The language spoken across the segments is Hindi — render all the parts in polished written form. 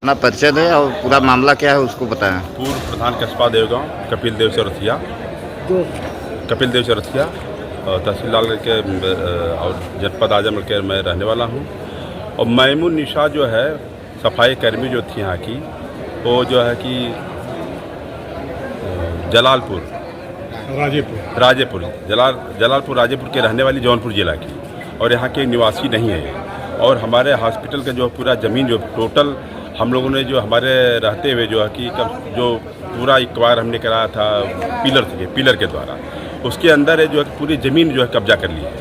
अपना परिचय दें और पूरा मामला क्या है उसको बताएं। पूर्व प्रधान कस्बा देवगांव कपिल देव चौरसिया और तहसील लाल के और जनपद आजमगढ़ के मैं रहने वाला हूँ। और मैमून निशा जो है सफाई कर्मी जो थी यहाँ की, वो जो है कि जलालपुर राजेपुर के रहने वाली जौनपुर जिला की, और यहाँ के निवासी नहीं है। और हमारे हॉस्पिटल का जो पूरा ज़मीन जो टोटल हम लोगों ने जो हमारे रहते हुए जो है कि जो पूरा एक्वायर हमने कराया था पिलर के द्वारा, उसके अंदर जो है पूरी ज़मीन जो है कब्जा कर ली है।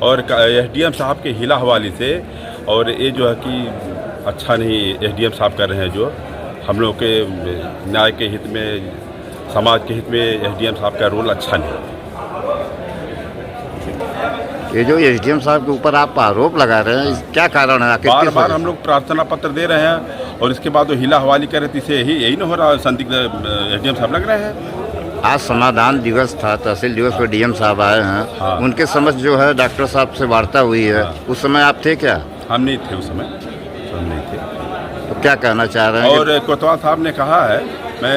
और एसडीएम साहब के हिला हवाले से, और ये जो है कि अच्छा नहीं एसडीएम साहब कर रहे हैं, जो हम लोग के न्याय के हित में, समाज के हित में एसडीएम साहब का रोल अच्छा नहीं। ये जो एसडीएम साहब के ऊपर आप आरोप लगा रहे हैं, क्या कारण है? बार बार हम लोग प्रार्थना पत्र दे रहे हैं और इसके बाद वो हिला हवाली करे, तो इसे यही नहीं हो रहा। संदिग्ध एसडीएम साहब लग रहे हैं। आज समाधान दिवस था, तहसील दिवस पर डीएम साहब आए हैं। हाँ। उनके समझ जो है डॉक्टर साहब से वार्ता हुई है। हाँ। उस समय आप थे क्या? हम नहीं थे उस समय, हम नहीं थे। तो क्या कहना चाह रहे हैं? और कोतवाल साहब ने कहा है,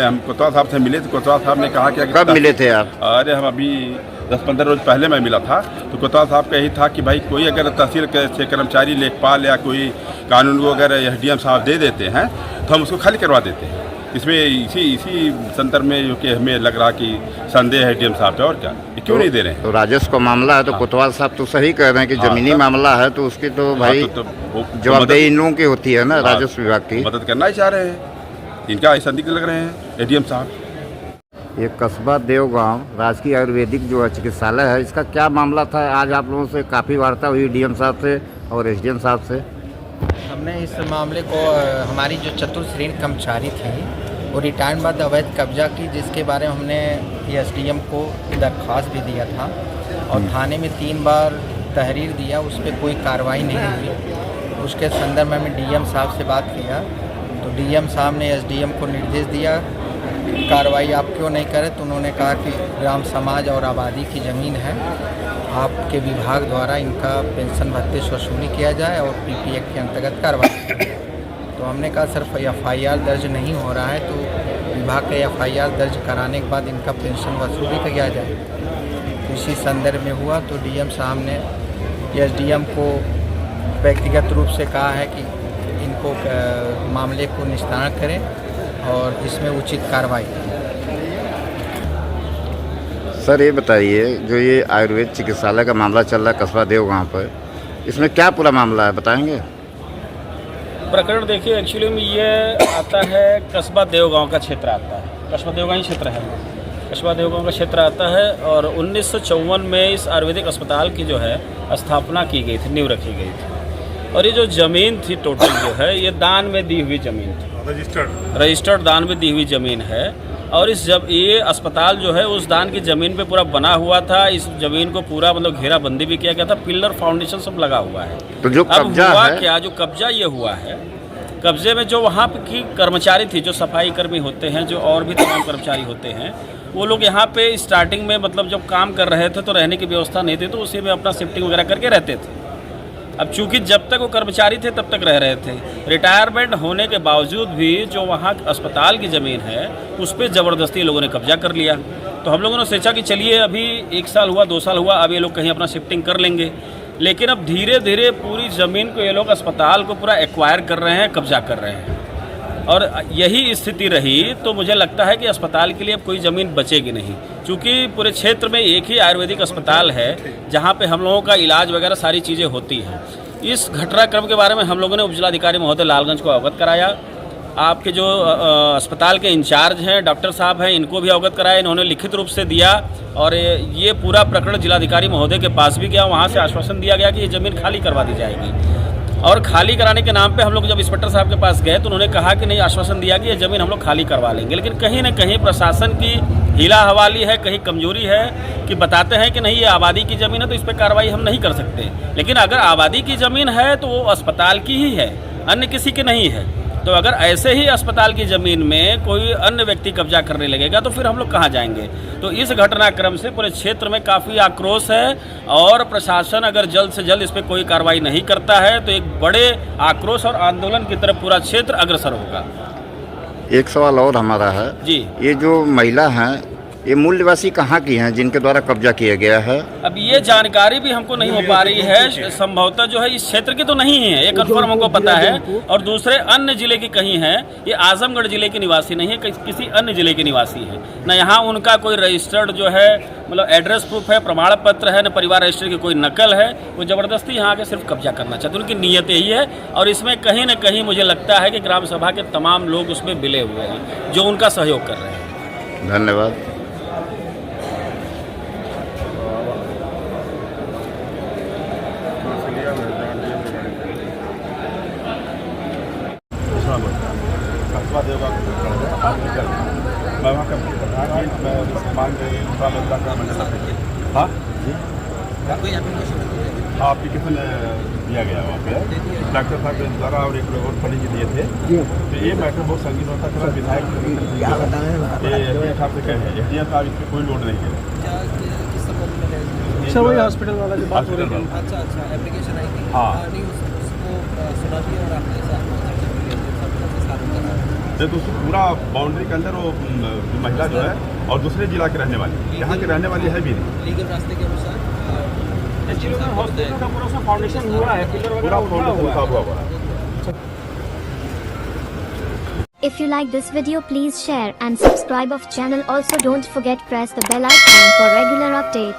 हम कोतवाल साहब से मिले तो कोतवाल साहब ने कहा कि कब मिले थे आप? अरे हम अभी 10-15 रोज पहले मैं मिला था। तो कोतवाल साहब का यही था कि भाई कोई अगर तहसील से कर्मचारी लेखपाल या कोई कानून को अगर एसडीएम साहब दे देते हैं तो हम उसको खाली करवा देते हैं। इसमें इसी संदर्भ में जो कि हमें लग रहा कि संदेह है एसडीएम साहब पे, और क्या ये क्यों नहीं दे रहे हैं? तो राजस्व का मामला है तो कोतवाल साहब तो सही कह रहे हैं कि जमीनी मामला है, तो उसकी तो भाई जवाबदेही इन लोगों की होती है ना, राजस्व विभाग की। मदद करना ही चाह रहे हैं, इनका संदिग्ध लग रहे हैं एसडीएम साहब। ये कस्बा देवगांव राजकीय आयुर्वेदिक जो है चिकित्सालय है, इसका क्या मामला था? आज आप लोगों से काफ़ी वार्ता हुई डीएम साहब से और एसडीएम साहब से। हमने इस मामले को, हमारी जो चतुर्श्रेणी कर्मचारी थी वो रिटायर्ड बाद अवैध कब्जा की, जिसके बारे में हमने एसडीएम को दरख्वास्त भी दिया था और थाने में 3 बार तहरीर दिया, उस पर कोई कार्रवाई नहीं हुई। उसके संदर्भ में डीएम साहब से बात किया तो डीएम साहब ने एसडीएम को निर्देश दिया कार्रवाई आप क्यों नहीं करें। तो उन्होंने कहा कि ग्राम समाज और आबादी की ज़मीन है, आपके विभाग द्वारा इनका पेंशन भत्ते से वसूली किया जाए और पीपी एक्ट के अंतर्गत कार्रवाई करें। तो हमने कहा सर एफआईआर दर्ज नहीं हो रहा है, तो विभाग का एफआईआर दर्ज कराने के बाद इनका पेंशन वसूली किया जाए। तो इसी संदर्भ में हुआ तो डीएम साहब ने एसडीएम को व्यक्तिगत रूप से कहा है कि इनको मामले को निस्तारण करें और इसमें उचित कार्रवाई करें। सर ये बताइए, जो ये आयुर्वेद चिकित्सालय का मामला चल रहा है कस्बा देवगांव पर, इसमें क्या पूरा मामला है बताएंगे? प्रकरण देखिए, एक्चुअली में ये आता है कस्बा देवगांव का क्षेत्र आता है, कस्बा देवगांव ही क्षेत्र है, कस्बा देवगांव का क्षेत्र आता है। और 1954 में इस आयुर्वेदिक अस्पताल की जो है स्थापना की गई थी, नींव रखी गई थी। और ये जो ज़मीन थी टोटल जो है ये दान में दी हुई ज़मीन थी, रजिस्टर्ड दान में दी हुई ज़मीन है। और ये अस्पताल जो है उस दान की ज़मीन पे पूरा बना हुआ था। इस ज़मीन को पूरा मतलब घेराबंदी भी किया गया था, पिलर फाउंडेशन सब लगा हुआ है। तो जो कब्जा हुआ है, क्या, जो कब्जा ये हुआ है, कब्जे में जो वहाँ की कर्मचारी थी, जो सफाई कर्मी होते हैं, जो और भी तमाम कर्मचारी होते हैं, वो लोग यहाँ पे स्टार्टिंग में मतलब जब काम कर रहे थे तो रहने की व्यवस्था नहीं थी, तो उसी में अपना शिफ्टिंग वगैरह करके रहते थे। अब चूंकि जब तक वो कर्मचारी थे तब तक रह रहे थे, रिटायरमेंट होने के बावजूद भी जो वहाँ अस्पताल की ज़मीन है उस पर ज़बरदस्ती लोगों ने कब्जा कर लिया। तो हम लोगों ने सोचा कि चलिए अभी 1 साल हुआ, 2 साल हुआ, अब ये लोग कहीं अपना शिफ्टिंग कर लेंगे। लेकिन अब धीरे धीरे पूरी ज़मीन को ये लोग अस्पताल को पूरा एक्वायर कर रहे हैं, कब्जा कर रहे हैं। और यही स्थिति रही तो मुझे लगता है कि अस्पताल के लिए अब कोई ज़मीन बचेगी नहीं, क्योंकि पूरे क्षेत्र में एक ही आयुर्वेदिक अस्पताल है जहां पे हम लोगों का इलाज वगैरह सारी चीज़ें होती हैं। इस घटनाक्रम के बारे में हम लोगों ने उपजिलाधिकारी महोदय लालगंज को अवगत कराया। आपके जो अस्पताल के इंचार्ज हैं डॉक्टर साहब हैं, इनको भी अवगत कराया, इन्होंने लिखित रूप से दिया। और ये पूरा प्रकरण जिलाधिकारी महोदय के पास भी गया, वहाँ से आश्वासन दिया गया कि ये ज़मीन खाली करवा दी जाएगी। और खाली कराने के नाम पे हम लोग जब इंस्पेक्टर साहब के पास गए तो उन्होंने कहा कि नहीं, आश्वासन दिया कि ये ज़मीन हम लोग खाली करवा लेंगे। लेकिन कहीं ना कहीं प्रशासन की हिला हवाली है, कहीं कमजोरी है कि बताते हैं कि नहीं ये आबादी की ज़मीन है तो इस पर कार्रवाई हम नहीं कर सकते। लेकिन अगर आबादी की ज़मीन है तो वो अस्पताल की ही है, अन्य किसी की नहीं है। तो अगर ऐसे ही अस्पताल की ज़मीन में कोई अन्य व्यक्ति कब्जा करने लगेगा तो फिर हम लोग कहाँ जाएंगे। तो इस घटनाक्रम से पूरे क्षेत्र में काफ़ी आक्रोश है और प्रशासन अगर जल्द से जल्द इस पर कोई कार्रवाई नहीं करता है तो एक बड़े आक्रोश और आंदोलन की तरफ पूरा क्षेत्र अग्रसर होगा। एक सवाल और हमारा है जी, ये जो महिला हैं ये मूल निवासी कहाँ की हैं जिनके द्वारा कब्जा किया गया है? अब ये जानकारी भी हमको नहीं हो पा रही है, संभवतः जो है इस क्षेत्र की तो नहीं है, ये कन्फर्म हमको पता है। और दूसरे अन्य जिले की कहीं है, ये आजमगढ़ जिले के निवासी नहीं है, किसी अन्य जिले के निवासी है। न यहाँ उनका कोई रजिस्टर्ड जो है मतलब एड्रेस प्रूफ है, प्रमाण पत्र है, न परिवार रजिस्टर की कोई नकल है। वो ज़बरदस्ती यहाँ आके सिर्फ कब्जा करना चाहते हैं, उनकी नीयत यही है। और इसमें कहीं न कहीं मुझे लगता है कि ग्राम सभा के तमाम लोग उसमें मिले हुए हैं जो उनका सहयोग कर रहे हैं। धन्यवाद। कस्बा देवगांव मैं वहाँ का प्रधान मैं मान हाँ हाँ एप्लीकेशन दिया गया वहाँ पे डॉक्टर साहब के द्वारा और एक और पंडित जी दिए थे। तो ये मैटर बहुत संगीन होता है। विधायक साहब से कहे एसडीएम साहब इस पर कोई लोड नहीं है। सर वही हॉस्पिटल वाला जो बात हो रही है। अच्छा एप्लीकेशन आई थी। हाँ उसको सुना दिया और आपने तो पूरा बाउंड्री के अंदर वो महिला जो है और दूसरे जिला के रहने वाली यहाँ के रहने वाली है भी नहीं। लीगल रास्ते के अनुसार हॉस्पिटल का पूरा फाउंडेशन हुआ है, पूरा फाउंडेशन हुआ। If you like this video, please share and subscribe of channel. Also don't forget press the bell icon for regular updates.